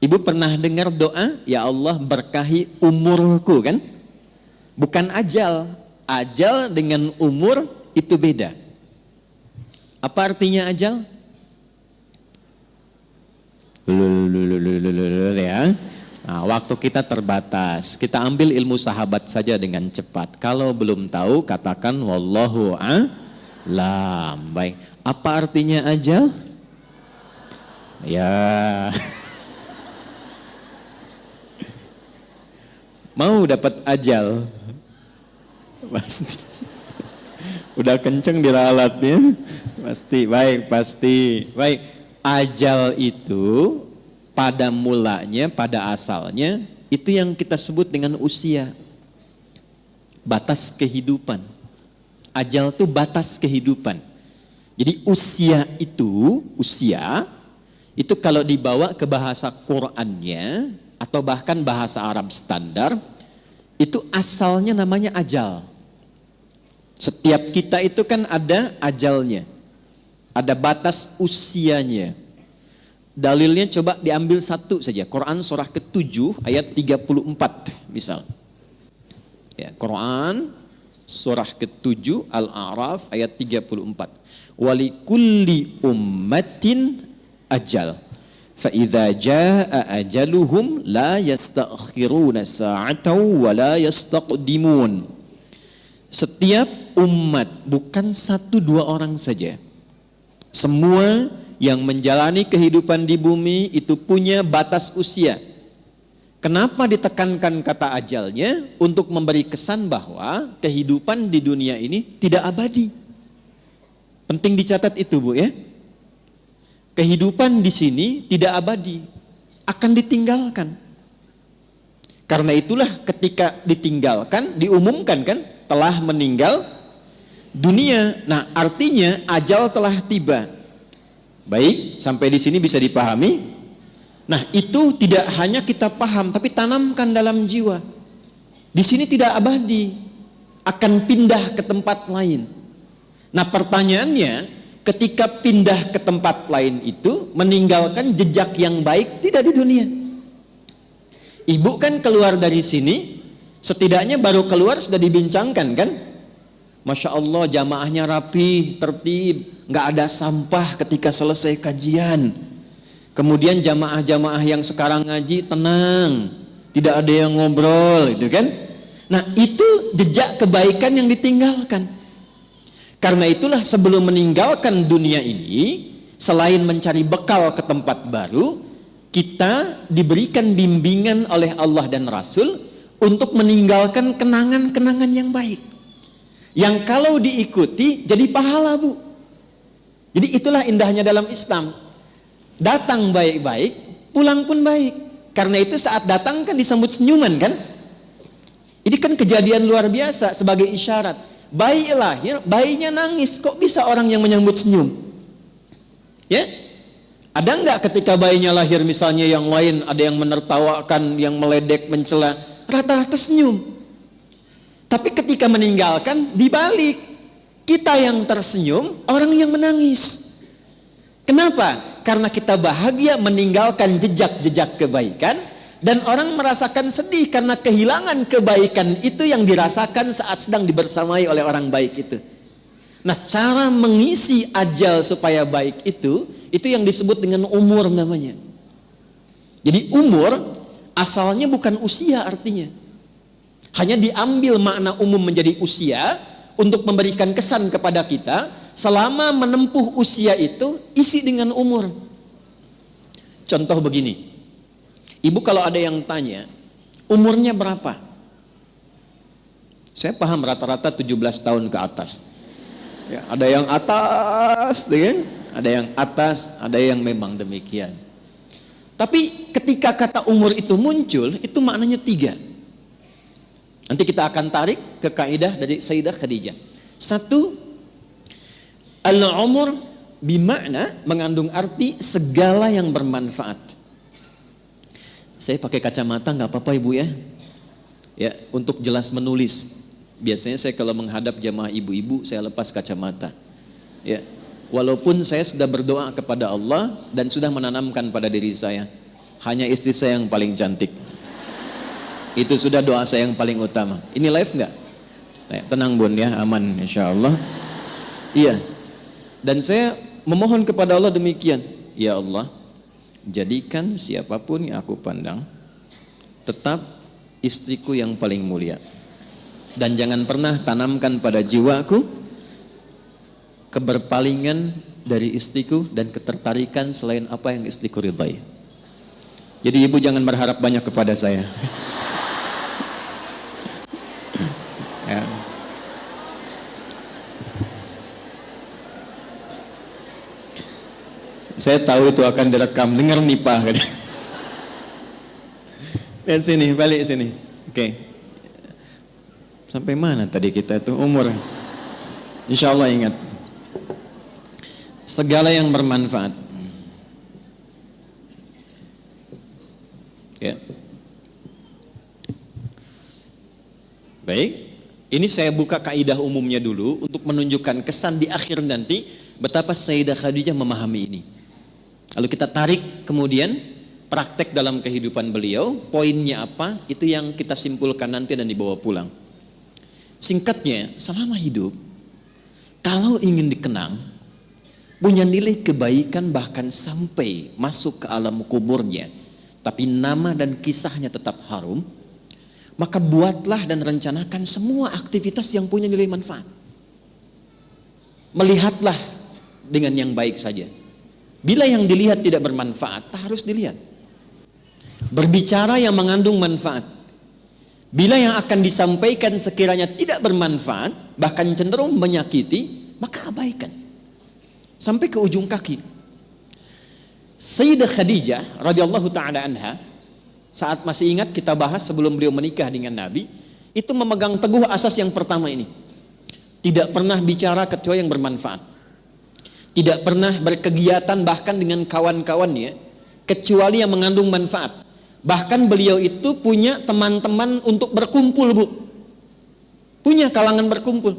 Ibu pernah dengar doa, ya Allah berkahi umurku kan? Bukan ajal. Ajal dengan umur itu beda. Apa artinya ajal? Ya. Nah, waktu kita terbatas. Kita ambil ilmu sahabat saja dengan cepat. Kalau belum tahu, katakan wallahu a'lam. Baik. Apa artinya ajal? Ya. Mau dapat ajal? Pasti. Udah kenceng diralatnya? Pasti. Baik, pasti. Baik. Ajal itu pada mulanya, pada asalnya, itu yang kita sebut dengan usia. Batas kehidupan. Ajal itu batas kehidupan. Jadi usia itu kalau dibawa ke bahasa Qur'annya, atau bahkan bahasa Arab standar, itu asalnya namanya ajal. Setiap kita itu kan ada ajalnya, ada batas usianya. Dalilnya coba diambil satu saja, Quran surah ke-7 ayat 34 misal. Ya, Quran surah ke-7 Al-A'raf ayat 34. Walikulli ummatin ajal. فَإِذَا جَاءَ أَجَلُهُمْ لَا يَسْتَأْخِرُونَ سَاعَةً وَلَا يَسْتَقْدِمُونَ. Setiap umat, bukan satu dua orang saja. Semua yang menjalani kehidupan di bumi itu punya batas usia. Kenapa ditekankan kata ajalnya? Untuk memberi kesan bahwa kehidupan di dunia ini tidak abadi. Penting dicatat itu, Bu, ya. Kehidupan di sini tidak abadi, akan ditinggalkan. Karena itulah ketika ditinggalkan, diumumkan kan, telah meninggal dunia. Nah, artinya ajal telah tiba. Baik, sampai di sini bisa dipahami. Nah, itu tidak hanya kita paham, tapi tanamkan dalam jiwa. Di sini tidak abadi, akan pindah ke tempat lain. Nah, pertanyaannya, ketika pindah ke tempat lain itu meninggalkan jejak yang baik tidak di dunia. Ibu kan keluar dari sini, setidaknya baru keluar sudah dibincangkan kan? Masya Allah, jamaahnya rapi, tertib, nggak ada sampah ketika selesai kajian. Kemudian jamaah-jamaah yang sekarang ngaji tenang, tidak ada yang ngobrol, itu kan? Nah, itu jejak kebaikan yang ditinggalkan. Karena itulah sebelum meninggalkan dunia ini, selain mencari bekal ke tempat baru, kita diberikan bimbingan oleh Allah dan Rasul untuk meninggalkan kenangan-kenangan yang baik. Yang kalau diikuti jadi pahala, Bu. Jadi itulah indahnya dalam Islam. Datang baik-baik, pulang pun baik. Karena itu saat datang kan disambut senyuman kan? Ini kan kejadian luar biasa sebagai isyarat. Bayi lahir, bayinya nangis, kok bisa orang yang menyambut senyum? Ya, ada nggak ketika bayinya lahir misalnya yang lain ada yang menertawakan, yang meledek, mencela, rata-rata senyum. Tapi ketika meninggalkan dibalik, kita yang tersenyum, orang yang menangis. Kenapa? Karena kita bahagia meninggalkan jejak-jejak kebaikan. Dan orang merasakan sedih karena kehilangan kebaikan itu yang dirasakan saat sedang dibersamai oleh orang baik itu. Nah, cara mengisi ajal supaya baik itu yang disebut dengan umur namanya. Jadi umur asalnya bukan usia artinya. Hanya diambil makna umum menjadi usia untuk memberikan kesan kepada kita selama menempuh usia itu isi dengan umur. Contoh begini. Ibu kalau ada yang tanya, umurnya berapa? Saya paham rata-rata 17 tahun ke atas. Ya, ada yang atas, kan? Ada yang atas, ada yang memang demikian. Tapi ketika kata umur itu muncul, itu maknanya 3. Nanti kita akan tarik ke kaidah dari Sayyidah Khadijah. 1, al-umur bimakna mengandung arti segala yang bermanfaat. Saya pakai kacamata nggak apa-apa Ibu ya. Ya, untuk jelas menulis. Biasanya saya kalau menghadap jamaah ibu-ibu saya lepas kacamata. Ya. Walaupun saya sudah berdoa kepada Allah dan sudah menanamkan pada diri saya, hanya istri saya yang paling cantik. Itu sudah doa saya yang paling utama. Ini live nggak? Tenang bun ya, aman insya Allah. Iya. Dan saya memohon kepada Allah demikian. Ya Allah, jadikan siapapun yang aku pandang tetap istriku yang paling mulia. Dan jangan pernah tanamkan pada jiwaku keberpalingan dari istriku dan ketertarikan selain apa yang istriku ridhai. Jadi ibu jangan berharap banyak kepada saya. Ya. Saya tahu itu akan direkam, dengar nih Pak. Ya sini, balik sini. Oke. Sampai mana tadi kita itu umur? Insya Allah ingat. Segala yang bermanfaat. Ya. Baik. Ini saya buka kaidah umumnya dulu untuk menunjukkan kesan di akhir nanti betapa Sayyidah Khadijah memahami ini. Lalu kita tarik kemudian praktek dalam kehidupan beliau, poinnya apa, itu yang kita simpulkan nanti dan dibawa pulang. Singkatnya, selama hidup, kalau ingin dikenang, punya nilai kebaikan bahkan sampai masuk ke alam kuburnya, tapi nama dan kisahnya tetap harum, maka buatlah dan rencanakan semua aktivitas yang punya nilai manfaat. Melihatlah dengan yang baik saja. Bila yang dilihat tidak bermanfaat, tak harus dilihat. Berbicara yang mengandung manfaat. Bila yang akan disampaikan sekiranya tidak bermanfaat, bahkan cenderung menyakiti, maka abaikan. Sampai ke ujung kaki. Sayyidah Khadijah radhiyallahu taala anha, saat masih ingat kita bahas sebelum beliau menikah dengan Nabi, itu memegang teguh asas yang pertama ini. Tidak pernah bicara kecuali yang bermanfaat. Tidak pernah berkegiatan bahkan dengan kawan-kawannya kecuali yang mengandung manfaat. Bahkan beliau itu punya teman-teman untuk berkumpul, Bu. Punya kalangan berkumpul.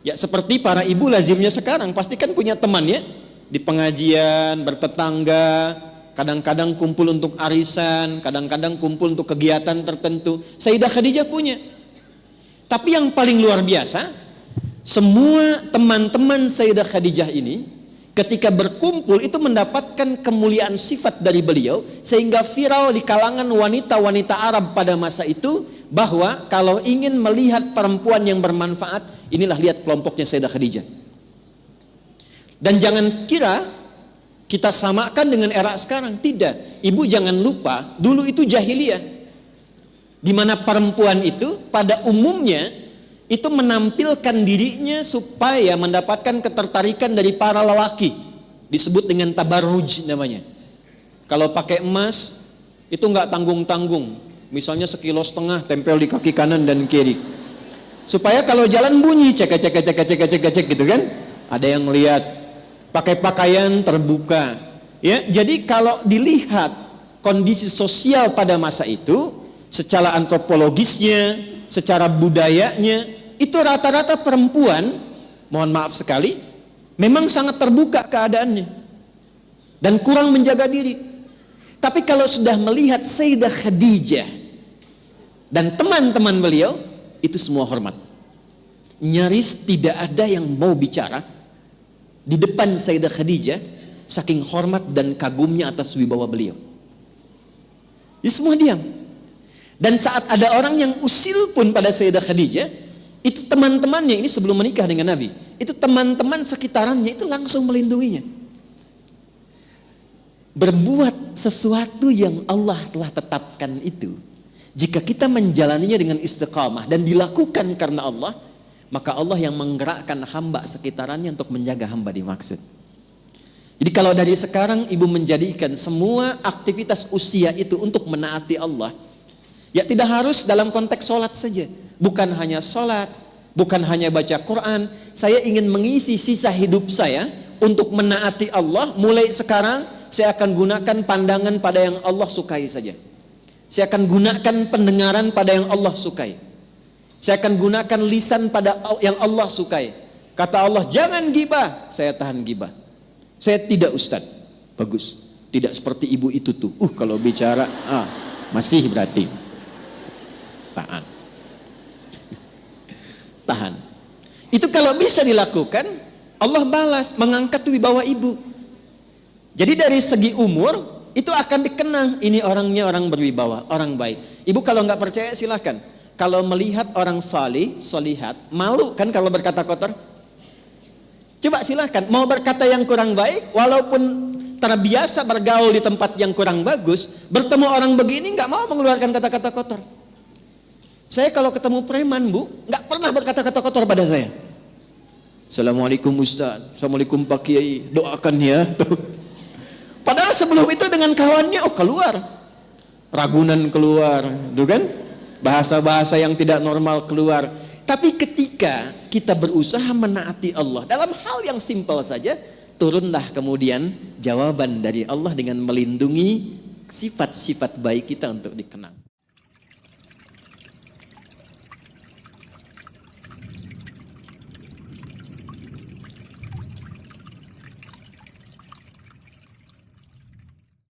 Ya seperti para ibu lazimnya sekarang, pasti kan punya teman ya. Di pengajian, bertetangga, kadang-kadang kumpul untuk arisan, kadang-kadang kumpul untuk kegiatan tertentu. Sayyidah Khadijah punya. Tapi yang paling luar biasa, semua teman-teman Sayyidah Khadijah ini ketika berkumpul itu mendapatkan kemuliaan sifat dari beliau, sehingga viral di kalangan wanita-wanita Arab pada masa itu bahwa kalau ingin melihat perempuan yang bermanfaat, inilah lihat kelompoknya Sayyidah Khadijah. Dan jangan kira kita samakan dengan era sekarang, tidak. Ibu jangan lupa, dulu itu jahiliyah, di mana perempuan itu pada umumnya itu menampilkan dirinya supaya mendapatkan ketertarikan dari para lelaki, disebut dengan tabarruj namanya. Kalau pakai emas itu nggak tanggung-tanggung, misalnya 1,5 kilo tempel di kaki kanan dan kiri, supaya kalau jalan bunyi cek gitu kan, ada yang lihat. Pakai pakaian terbuka, ya. Jadi kalau dilihat kondisi sosial pada masa itu, secara antropologisnya, secara budayanya, itu rata-rata perempuan, mohon maaf sekali, memang sangat terbuka keadaannya dan kurang menjaga diri. Tapi kalau sudah melihat Sayyidah Khadijah dan teman-teman beliau, itu semua hormat. Nyaris tidak ada yang mau bicara di depan Sayyidah Khadijah, saking hormat dan kagumnya atas wibawa beliau. Ini semua diam. Dan saat ada orang yang usil pun pada Sayyidah Khadijah, itu teman-temannya, ini sebelum menikah dengan Nabi, itu teman-teman sekitarannya itu langsung melindunginya. Berbuat sesuatu yang Allah telah tetapkan itu, jika kita menjalaninya dengan istiqamah dan dilakukan karena Allah, maka Allah yang menggerakkan hamba sekitarannya untuk menjaga hamba dimaksud. Jadi kalau dari sekarang ibu menjadikan semua aktivitas usia itu untuk menaati Allah, ya tidak harus dalam konteks sholat saja. Bukan hanya sholat, bukan hanya baca Quran. Saya ingin mengisi sisa hidup saya untuk menaati Allah. Mulai sekarang saya akan gunakan pandangan pada yang Allah sukai saja. Saya akan gunakan pendengaran pada yang Allah sukai. Saya akan gunakan lisan pada yang Allah sukai. Kata Allah, jangan gibah. Saya tahan gibah. Saya tidak, Ustaz. Bagus. Tidak seperti ibu itu tuh. Kalau bicara masih berarti. Tahan. Itu kalau bisa dilakukan, Allah balas, mengangkat wibawa ibu. Jadi dari segi umur itu akan dikenang, ini orangnya orang berwibawa, orang baik. Ibu kalau nggak percaya silakan. Kalau melihat orang salih, solihat, malu kan kalau berkata kotor? Coba silakan, mau berkata yang kurang baik, walaupun terbiasa bergaul di tempat yang kurang bagus, bertemu orang begini nggak mau mengeluarkan kata-kata kotor. Saya kalau ketemu preman, Bu, nggak pernah berkata-kata kotor pada saya. Assalamualaikum Ustaz, Assalamualaikum Pak Kiai, doakan ya. Padahal sebelum itu dengan kawannya, keluar. Ragunan keluar, tuh kan? Bahasa-bahasa yang tidak normal keluar. Tapi ketika kita berusaha menaati Allah, dalam hal yang simpel saja, turunlah kemudian jawaban dari Allah dengan melindungi sifat-sifat baik kita untuk dikenang.